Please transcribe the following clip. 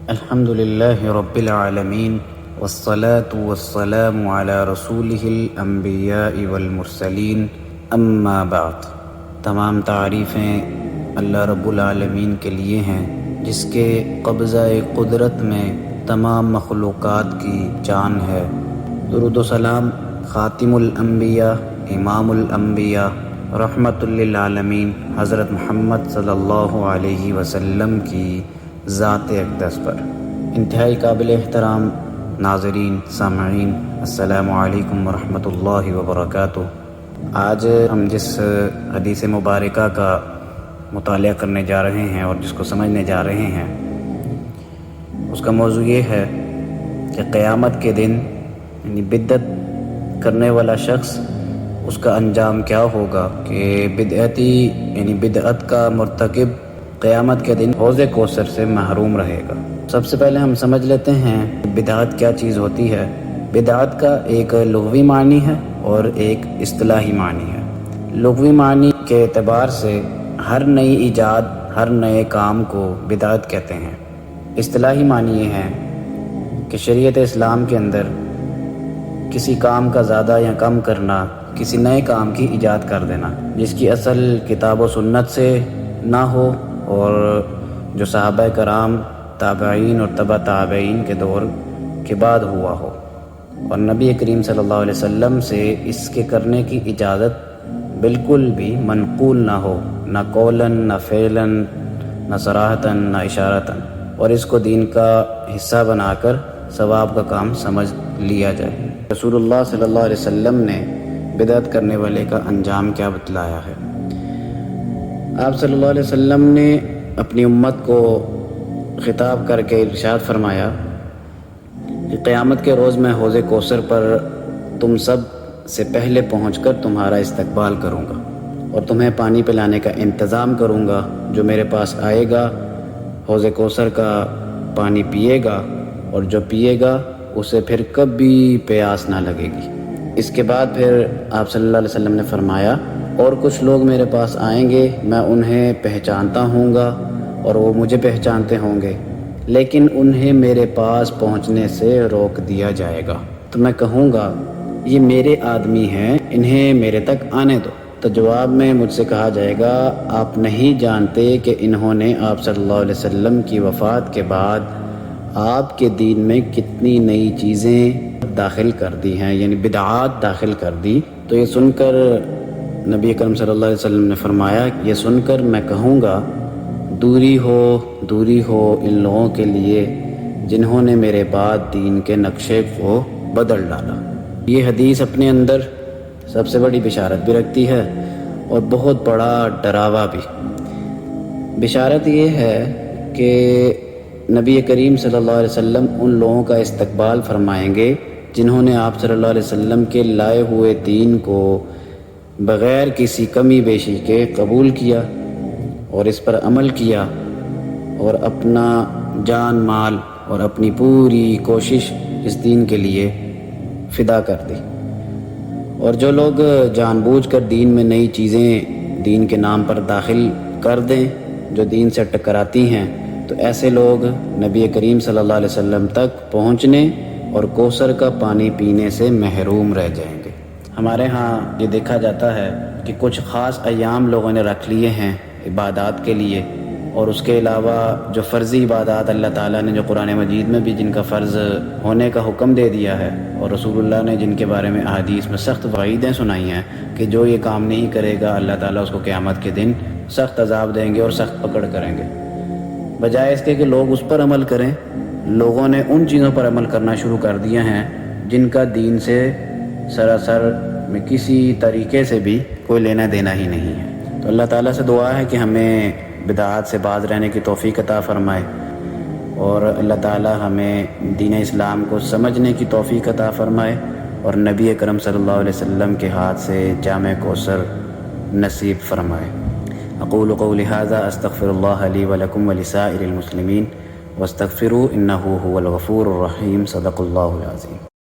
الحمد للہ رب العالمین والصلاة والسلام علی رسولہ الانبیاء والمرسلین اما بعد۔ تمام تعریفیں اللہ رب العالمین کے لیے ہیں، جس کے قبضہ قدرت میں تمام مخلوقات کی جان ہے۔ درود و سلام خاتم الانبیاء، امام الانبیاء، رحمت للعالمین حضرت محمد صلی اللہ علیہ وسلم کی ذات اقدس پر۔ انتہائی قابل احترام ناظرین، سامعین، السلام علیکم ورحمۃ اللہ وبرکاتہ۔ آج ہم جس حدیث مبارکہ کا مطالعہ کرنے جا رہے ہیں اور جس کو سمجھنے جا رہے ہیں، اس کا موضوع یہ ہے کہ قیامت کے دن یعنی بدعت کرنے والا شخص، اس کا انجام کیا ہوگا کہ بدعتی یعنی بدعت کا مرتکب قیامت کے دن حوض کوثر سے محروم رہے گا۔ سب سے پہلے ہم سمجھ لیتے ہیں بدعت کیا چیز ہوتی ہے۔ بدعت کا ایک لغوی معنی ہے اور ایک اصطلاحی معنی ہے۔ لغوی معنی کے اعتبار سے ہر نئی ایجاد، ہر نئے کام کو بدعت کہتے ہیں۔ اصطلاحی معنی یہ ہے کہ شریعت اسلام کے اندر کسی کام کا زیادہ یا کم کرنا، کسی نئے کام کی ایجاد کر دینا جس کی اصل کتاب و سنت سے نہ ہو اور جو صحابہ کرام، تابعین اور تبع تابعین کے دور کے بعد ہوا ہو، اور نبی کریم صلی اللہ علیہ وسلم سے اس کے کرنے کی اجازت بالکل بھی منقول نہ ہو، نہ قولاً، نہ فعلاً، نہ صراحتاً، نہ اشارتاً، اور اس کو دین کا حصہ بنا کر ثواب کا کام سمجھ لیا جائے۔ رسول اللہ صلی اللہ علیہ وسلم نے بدعت کرنے والے کا انجام کیا بتلایا ہے؟ آپ صلی اللہ علیہ وسلم نے اپنی امت کو خطاب کر کے ارشاد فرمایا کہ قیامت کے روز میں حوض کوثر پر تم سب سے پہلے پہنچ کر تمہارا استقبال کروں گا اور تمہیں پانی پلانے کا انتظام کروں گا۔ جو میرے پاس آئے گا حوض کوثر کا پانی پیے گا، اور جو پیے گا اسے پھر کبھی پیاس نہ لگے گی۔ اس کے بعد پھر آپ صلی اللہ علیہ وسلم نے فرمایا، اور کچھ لوگ میرے پاس آئیں گے، میں انہیں پہچانتا ہوں گا اور وہ مجھے پہچانتے ہوں گے، لیکن انہیں میرے پاس پہنچنے سے روک دیا جائے گا۔ تو میں کہوں گا یہ میرے آدمی ہیں، انہیں میرے تک آنے دو۔ تو جواب میں مجھ سے کہا جائے گا، آپ نہیں جانتے کہ انہوں نے آپ صلی اللہ علیہ وسلم کی وفات کے بعد آپ کے دین میں کتنی نئی چیزیں داخل کر دی ہیں، یعنی بدعات داخل کر دی۔ تو یہ سن کر نبی اکرم صلی اللہ علیہ وسلم نے فرمایا، یہ سن کر میں کہوں گا دوری ہو ان لوگوں کے لیے جنہوں نے میرے بعد دین کے نقشے کو بدل ڈالا۔ یہ حدیث اپنے اندر سب سے بڑی بشارت بھی رکھتی ہے اور بہت بڑا ڈراوا بھی۔ بشارت یہ ہے کہ نبی کریم صلی اللہ علیہ وسلم ان لوگوں کا استقبال فرمائیں گے جنہوں نے آپ صلی اللہ علیہ وسلم کے لائے ہوئے دین کو بغیر کسی کمی بیشی کے قبول کیا اور اس پر عمل کیا اور اپنا جان مال اور اپنی پوری کوشش اس دین کے لیے فدا کر دی۔ اور جو لوگ جان بوجھ کر دین میں نئی چیزیں دین کے نام پر داخل کر دیں جو دین سے ٹکراتی ہیں، تو ایسے لوگ نبی کریم صلی اللہ علیہ وسلم تک پہنچنے اور کوثر کا پانی پینے سے محروم رہ جائیں گے۔ ہمارے ہاں یہ دیکھا جاتا ہے کہ کچھ خاص ایام لوگوں نے رکھ لیے ہیں عبادات کے لیے، اور اس کے علاوہ جو فرضی عبادات اللہ تعالیٰ نے جو قرآن مجید میں بھی جن کا فرض ہونے کا حکم دے دیا ہے، اور رسول اللہ نے جن کے بارے میں احادیث میں سخت وعیدیں سنائی ہیں کہ جو یہ کام نہیں کرے گا اللہ تعالیٰ اس کو قیامت کے دن سخت عذاب دیں گے اور سخت پکڑ کریں گے۔ بجائے اس کے کہ لوگ اس پر عمل کریں، لوگوں نے ان چیزوں پر عمل کرنا شروع کر دیا ہیں جن کا دین سے سراسر میں کسی طریقے سے بھی کوئی لینا دینا ہی نہیں ہے۔ تو اللہ تعالیٰ سے دعا ہے کہ ہمیں بدعات سے باز رہنے کی توفیق عطا فرمائے، اور اللہ تعالیٰ ہمیں دین اسلام کو سمجھنے کی توفیق عطا فرمائے، اور نبی اکرم صلی اللہ علیہ وسلم کے ہاتھ سے جامع کوثر نصیب فرمائے۔ اقول قولی ھذا استغفر اللہ لی ولکم ولسائر المسلمین واستغفروہ انہ ھو الغفور الرحیم۔ صدق اللہ العظیم۔